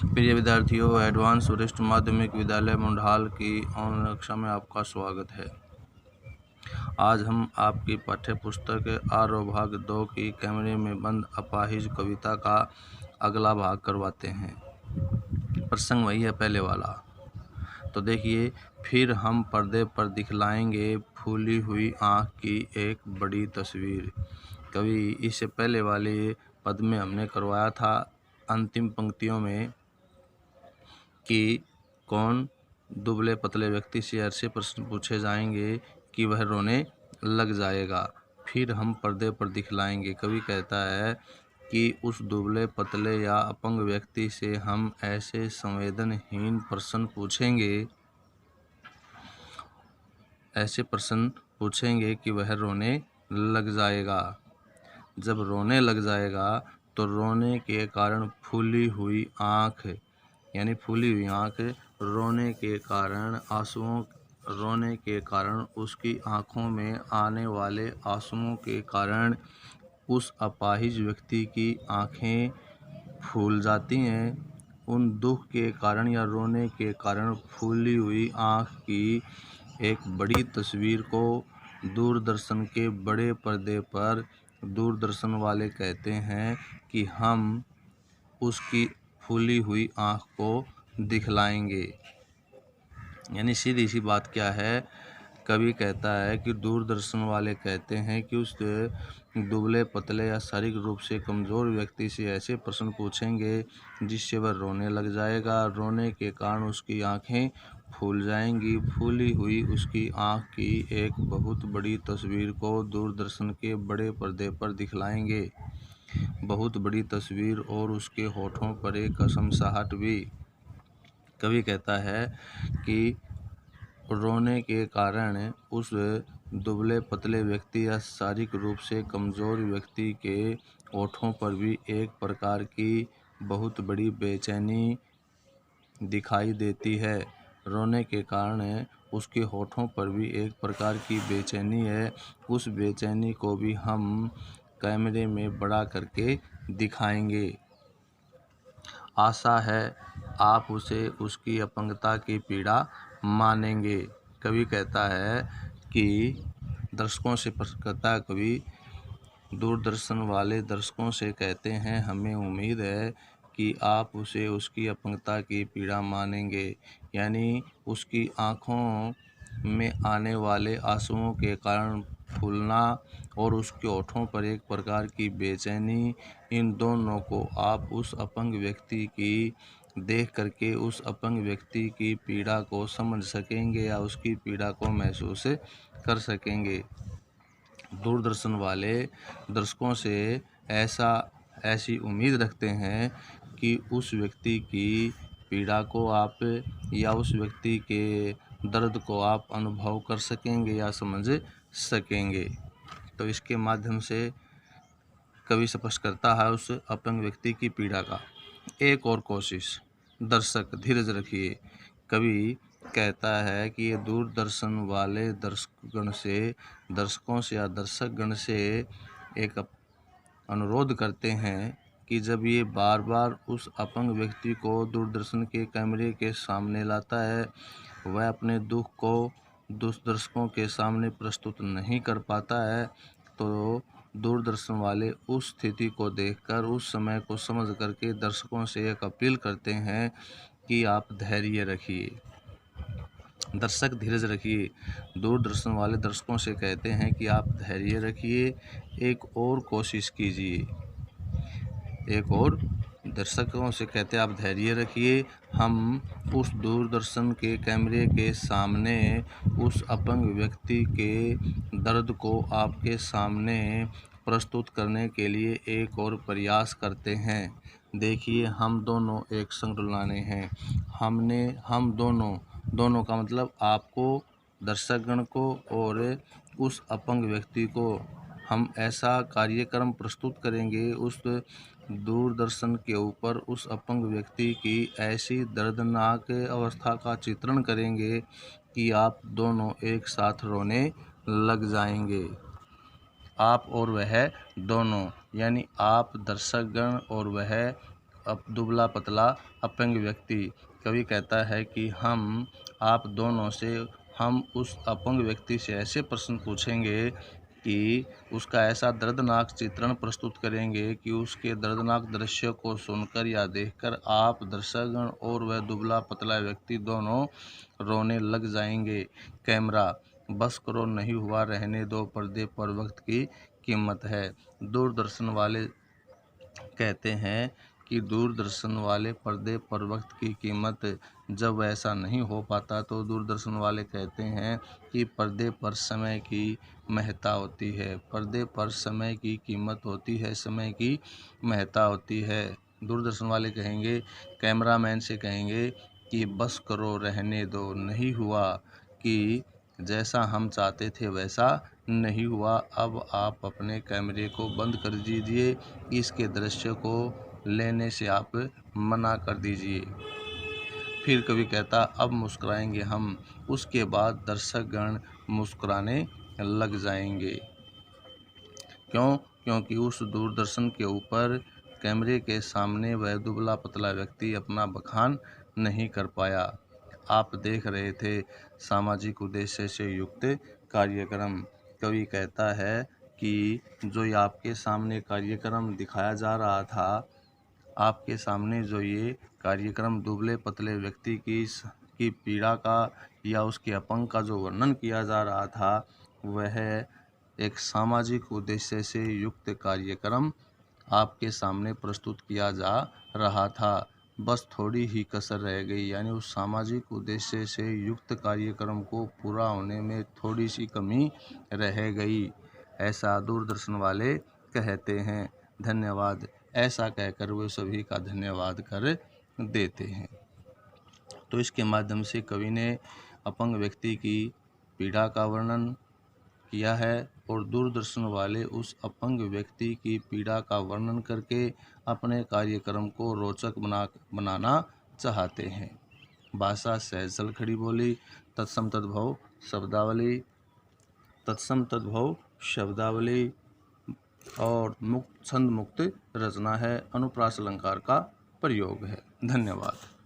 प्रिय विद्यार्थियों, एडवांस वरिष्ठ माध्यमिक विद्यालय मुंडाल की ऑनलाइन कक्षा में आपका स्वागत है। आज हम आपकी पाठ्य पुस्तक आरव भाग 2 की कैमरे में बंद अपाहिज कविता का अगला भाग करवाते हैं। प्रसंग वही है पहले वाला। तो देखिए, फिर हम पर्दे पर दिखलाएंगे फूली हुई आँख की एक बड़ी तस्वीर। कवि इससे पहले वाले पद में हमने करवाया था अंतिम पंक्तियों में कि कौन दुबले पतले व्यक्ति से ऐसे प्रश्न पूछे जाएंगे कि वह रोने लग जाएगा। फिर हम पर्दे पर दिखलाएंगे। कवि कहता है कि उस दुबले पतले या अपंग व्यक्ति से हम ऐसे संवेदनहीन प्रश्न पूछेंगे कि वह रोने लग जाएगा। जब रोने लग जाएगा तो रोने के कारण फूली हुई आँख रोने के कारण उसकी आँखों में आने वाले आंसुओं के कारण उस अपाहिज व्यक्ति की आँखें फूल जाती हैं। उन दुख के कारण या रोने के कारण फूली हुई आँख की एक बड़ी तस्वीर को दूरदर्शन के बड़े पर्दे पर दूरदर्शन वाले कहते हैं कि हम उसकी फूली हुई आँख को दिखलाएंगे। यानी सीधी सी बात क्या है, कवि कहता है कि दूरदर्शन वाले कहते हैं कि उस दुबले पतले या शारीरिक रूप से कमज़ोर व्यक्ति से ऐसे प्रश्न पूछेंगे जिससे वह रोने लग जाएगा। रोने के कारण उसकी आँखें फूल जाएंगी। फूली हुई उसकी आँख की एक बहुत बड़ी तस्वीर को दूरदर्शन के बड़े पर्दे पर दिखलाएंगे। बहुत बड़ी तस्वीर और उसके होठों पर एक कसमसाहट भी। कवि कहता है कि रोने के कारण उस दुबले पतले व्यक्ति या शारीरिक रूप से कमज़ोर व्यक्ति के होठों पर भी एक प्रकार की बहुत बड़ी बेचैनी दिखाई देती है। रोने के कारण उसके होठों पर भी एक प्रकार की बेचैनी है। उस बेचैनी को भी हम कैमरे में बड़ा करके दिखाएंगे। आशा है आप उसे उसकी अपंगता की पीड़ा मानेंगे। कवि कहता है कि दर्शकों से प्रश्न करता है कवि, दूरदर्शन वाले दर्शकों से कहते हैं हमें उम्मीद है कि आप उसे उसकी अपंगता की पीड़ा मानेंगे। यानी उसकी आँखों में आने वाले आंसुओं के कारण फूलना और उसके होठों पर एक प्रकार की बेचैनी, इन दोनों को आप उस अपंग व्यक्ति की देख करके उस अपंग व्यक्ति की पीड़ा को समझ सकेंगे या उसकी पीड़ा को महसूस कर सकेंगे। दूरदर्शन वाले दर्शकों से ऐसी उम्मीद रखते हैं कि उस व्यक्ति की पीड़ा को आप या उस व्यक्ति के दर्द को आप अनुभव कर सकेंगे या समझ सकेंगे। तो इसके माध्यम से कवि स्पष्ट करता है उस अपंग व्यक्ति की पीड़ा का। एक और कोशिश। दर्शक धीरज रखिए। कवि कहता है कि ये दूरदर्शन वाले दर्शकों से या दर्शक गण से एक अनुरोध करते हैं कि जब ये बार बार उस अपंग व्यक्ति को दूरदर्शन के कैमरे के सामने लाता है, वह अपने दुख को दर्शकों के सामने प्रस्तुत नहीं कर पाता है, तो दूरदर्शन वाले उस स्थिति को देखकर उस समय को समझ करके दर्शकों से एक अपील करते हैं कि आप धैर्य रखिए। दर्शक धीरज रखिए। दूरदर्शन वाले दर्शकों से कहते हैं कि आप धैर्य रखिए, एक और कोशिश कीजिए। एक और दर्शकों से कहते हैं आप धैर्य रखिए, हम उस दूरदर्शन के कैमरे के सामने उस अपंग व्यक्ति के दर्द को आपके सामने प्रस्तुत करने के लिए एक और प्रयास करते हैं। देखिए, हम दोनों एक संग रुलाने हैं। हम दोनों का मतलब आपको, दर्शकगण को और उस अपंग व्यक्ति को हम ऐसा कार्यक्रम प्रस्तुत करेंगे उस दूरदर्शन के ऊपर उस अपंग व्यक्ति की ऐसी दर्दनाक अवस्था का चित्रण करेंगे कि आप दोनों एक साथ रोने लग जाएंगे। आप और वह दोनों, यानी आप दर्शकगण और वह दुबला पतला अपंग व्यक्ति। कवि कहता है कि हम आप दोनों से हम उस अपंग व्यक्ति से ऐसे प्रश्न पूछेंगे कि उसका ऐसा दर्दनाक चित्रण प्रस्तुत करेंगे कि उसके दर्दनाक दृश्य को सुनकर या देखकर आप दर्शकगण और वह दुबला पतला व्यक्ति दोनों रोने लग जाएंगे। कैमरा, बस करो नहीं हुआ रहने दो, पर्दे पर वक्त की कीमत है। दूरदर्शन वाले कहते हैं कि दूरदर्शन वाले पर्दे पर वक्त की कीमत। जब ऐसा नहीं हो पाता तो दूरदर्शन वाले कहते हैं कि पर्दे पर समय की महत्ता होती है। पर्दे पर समय की कीमत होती है, समय की महत्ता होती है। दूरदर्शन वाले कहेंगे, कैमरामैन से कहेंगे कि बस करो रहने दो, नहीं हुआ कि जैसा हम चाहते थे वैसा नहीं हुआ। अब आप अपने कैमरे को बंद कर दीजिए, इसके दृश्य को लेने से आप मना कर दीजिए। फिर कवि कहता, अब मुस्कुराएंगे हम। उसके बाद दर्शकगण मुस्कुराने लग जाएंगे। क्यों? क्योंकि उस दूरदर्शन के ऊपर कैमरे के सामने वह दुबला पतला व्यक्ति अपना बखान नहीं कर पाया। आप देख रहे थे सामाजिक उद्देश्य से युक्त कार्यक्रम। कवि कहता है कि जो ये आपके सामने कार्यक्रम दिखाया जा रहा था, आपके सामने जो ये कार्यक्रम दुबले पतले व्यक्ति की पीड़ा का या उसके अपंग का जो वर्णन किया जा रहा था, वह एक सामाजिक उद्देश्य से युक्त कार्यक्रम आपके सामने प्रस्तुत किया जा रहा था। बस थोड़ी ही कसर रह गई, यानी उस सामाजिक उद्देश्य से युक्त कार्यक्रम को पूरा होने में थोड़ी सी कमी रह गई, ऐसा दूरदर्शन वाले कहते हैं। धन्यवाद। ऐसा कहकर वे सभी का धन्यवाद कर देते हैं। तो इसके माध्यम से कवि ने अपंग व्यक्ति की पीड़ा का वर्णन किया है और दूरदर्शन वाले उस अपंग व्यक्ति की पीड़ा का वर्णन करके अपने कार्यक्रम को रोचक बनाना चाहते हैं। भाषा सहज खड़ी बोली, तत्सम तद्भव शब्दावली, तत्सम तद्भव शब्दावली और मुक्त छंद मुक्त रचना है, अनुप्रास अलंकार का प्रयोग है। धन्यवाद।